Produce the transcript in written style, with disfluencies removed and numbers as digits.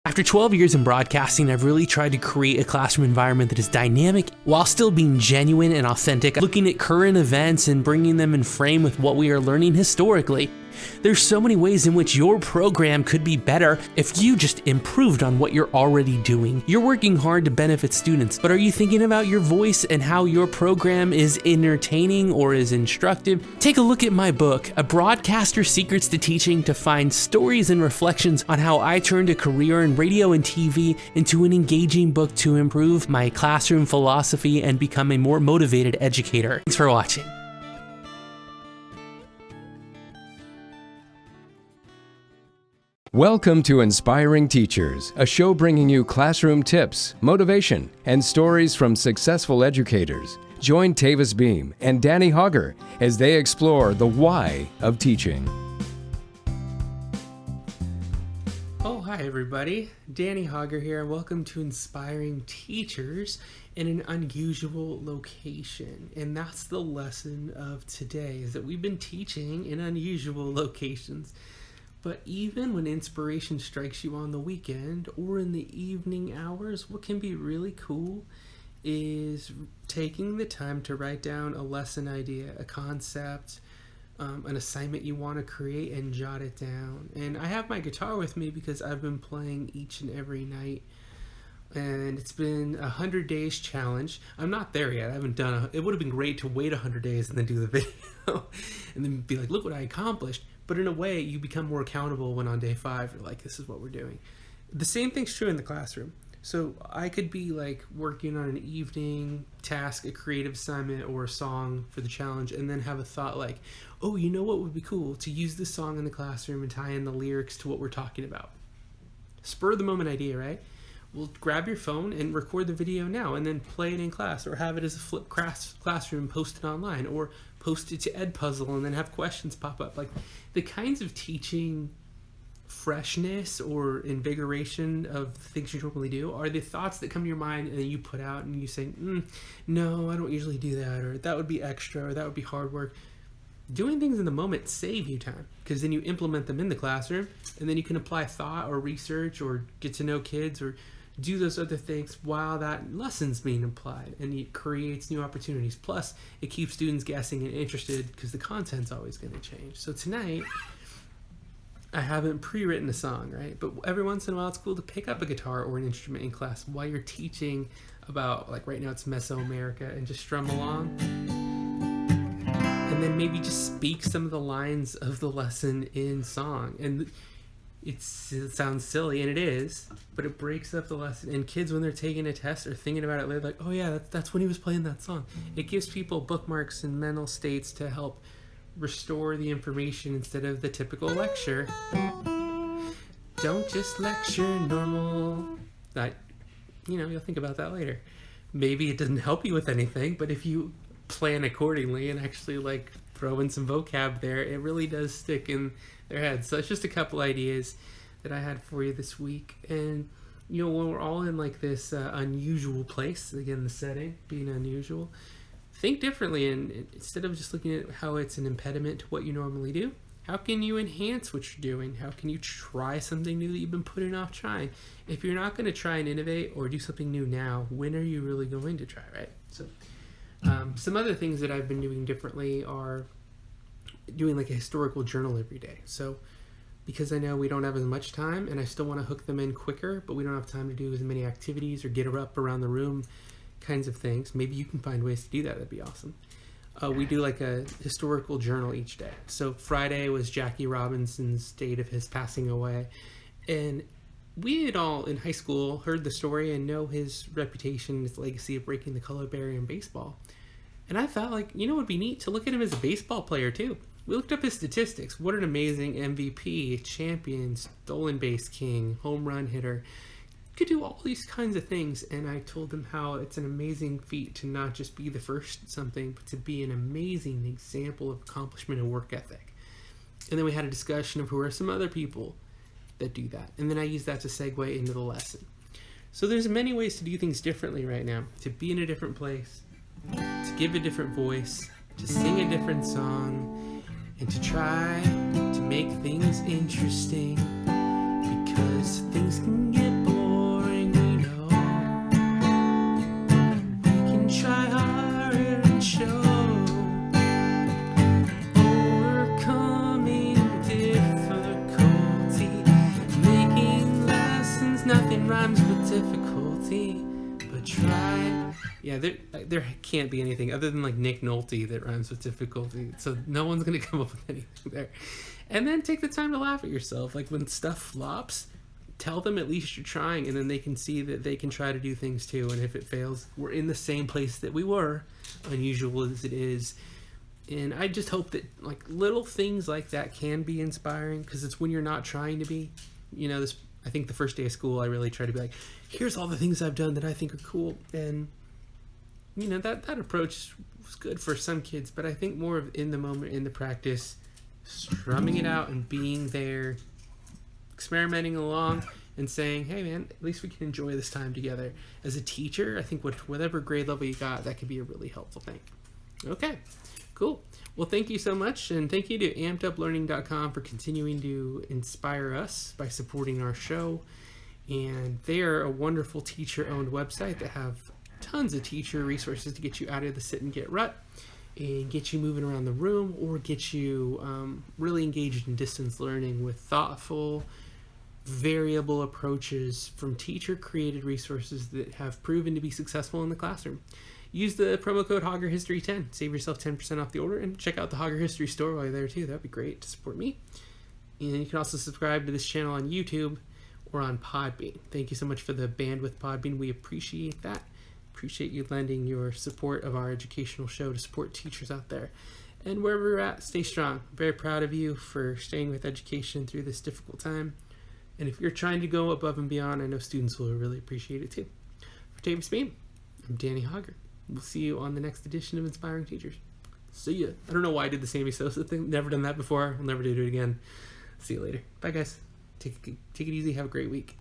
After 12 years in broadcasting, I've really tried to create a classroom environment that is dynamic while still being genuine and authentic, looking at current events and bringing them in frame with what we are learning historically. There's so many ways in which your program could be better if you just improved on what you're already doing. You're working hard to benefit students, but are you thinking about your voice and how your program is entertaining or is instructive? Take a look at my book, A Broadcaster's Secrets to Teaching, to find stories and reflections on how I turned a career in radio and TV into an engaging book to improve my classroom philosophy and become a more motivated educator. Thanks for watching. Welcome to Inspiring Teachers, a show bringing you classroom tips, motivation, and stories from successful educators. Join Tavis Beam and Danny Hauger as they explore the why of teaching. Oh, hi everybody. Danny Hauger here. Welcome to Inspiring Teachers in an unusual location. And that's the lesson of today, is that we've been teaching in unusual locations. But even when inspiration strikes you on the weekend or in the evening hours, what can be really cool is taking the time to write down a lesson idea, a concept, an assignment you want to create, and jot it down. And I have my guitar with me because I've been playing each and every night. And it's been a 100 days challenge. I'm not there yet. I haven't done it. It would have been great to wait 100 days and then do the video and then be like, look what I accomplished. But in a way, you become more accountable when on day 5, you're like, this is what we're doing. The same thing's true in the classroom. So I could be like working on an evening task, a creative assignment, or a song for the challenge, and then have a thought like, oh, you know what would be cool? To use this song in the classroom and tie in the lyrics to what we're talking about. Spur of the moment idea, right? Well, grab your phone and record the video now and then play it in class, or have it as a flip classroom, post it online, or post it to Edpuzzle and then have questions pop up. Like the kinds of teaching freshness or invigoration of the things you normally do are the thoughts that come to your mind and then you put out and you say, no, I don't usually do that, or that would be extra, or that would be hard work. Doing things in the moment save you time, because then you implement them in the classroom and then you can apply thought or research or get to know kids or do those other things while that lesson's being applied, and it creates new opportunities. Plus, it keeps students guessing and interested because the content's always going to change. So tonight, I haven't pre-written a song, right? But every once in a while, it's cool to pick up a guitar or an instrument in class while you're teaching about, like right now it's Mesoamerica, and just strum along. And then maybe just speak some of the lines of the lesson in song. And it sounds silly, and it is, but it breaks up the lesson. And kids, when they're taking a test or thinking about it later, like, oh yeah, that's when he was playing that song. It gives people bookmarks and mental states to help restore the information instead of the typical lecture. Don't just lecture normal. You'll think about that later. Maybe it doesn't help you with anything, but if you plan accordingly and actually like throw in some vocab there, it really does stick in their heads. So it's just a couple ideas that I had for you this week. And when we're all in like this unusual place, again, the setting being unusual, think differently, and instead of just looking at how it's an impediment to what you normally do, how can you enhance what you're doing? How can you try something new that you've been putting off trying? If you're not going to try and innovate or do something new now, when are you really going to try, right? So some other things that I've been doing differently are doing like a historical journal every day. So because I know we don't have as much time and I still want to hook them in quicker, but we don't have time to do as many activities or get her up around the room kinds of things, maybe you can find ways to do that. That'd be awesome. We do like a historical journal each day. So Friday was Jackie Robinson's date of his passing away, and we had all in high school heard the story and know his reputation, his legacy of breaking the color barrier in baseball. And I thought, like, it would be neat to look at him as a baseball player too. We looked up his statistics. What an amazing MVP, champion, stolen base king, home run hitter. Could do all these kinds of things. And I told him how it's an amazing feat to not just be the first at something, but to be an amazing example of accomplishment and work ethic. And then we had a discussion of who are some other people that do that. And then I used that to segue into the lesson. So there's many ways to do things differently right now. To be in a different place, to give a different voice, to sing a different song, and to try to make things interesting, because things can get nothing rhymes with difficulty, but try. Yeah, there can't be anything other than like Nick Nolte that rhymes with difficulty. So no one's gonna come up with anything there. And then take the time to laugh at yourself. Like when stuff flops, tell them at least you're trying, and then they can see that they can try to do things too. And if it fails, we're in the same place that we were, unusual as it is. And I just hope that like little things like that can be inspiring, because it's when you're not trying to be. You know, this. I think the first day of school, I really try to be like, here's all the things I've done that I think are cool. And you know, that approach was good for some kids, but I think more of in the moment, in the practice, strumming it out and being there, experimenting along and saying, hey man, at least we can enjoy this time together. As a teacher, I think whatever grade level you got, that could be a really helpful thing. Okay, cool. Well, thank you so much, and thank you to AmpedUpLearning.com for continuing to inspire us by supporting our show. And they are a wonderful teacher-owned website that have tons of teacher resources to get you out of the sit and get rut and get you moving around the room, or get you really engaged in distance learning with thoughtful, variable approaches from teacher-created resources that have proven to be successful in the classroom. Use the promo code HaugerHistory10. Save yourself 10% off the order, and check out the Hauger History store while you're there too. That'd be great to support me. And you can also subscribe to this channel on YouTube or on Podbean. Thank you so much for the bandwidth, Podbean. We appreciate that. Appreciate you lending your support of our educational show to support teachers out there. And wherever you're at, stay strong. Very proud of you for staying with education through this difficult time. And if you're trying to go above and beyond, I know students will really appreciate it too. For Tavis Beam, I'm Danny Hauger. We'll see you on the next edition of Inspiring Teachers. See ya. I don't know why I did the Sammy Sosa thing. Never done that before. We'll never do it again. See you later. Bye, guys. Take it easy. Have a great week.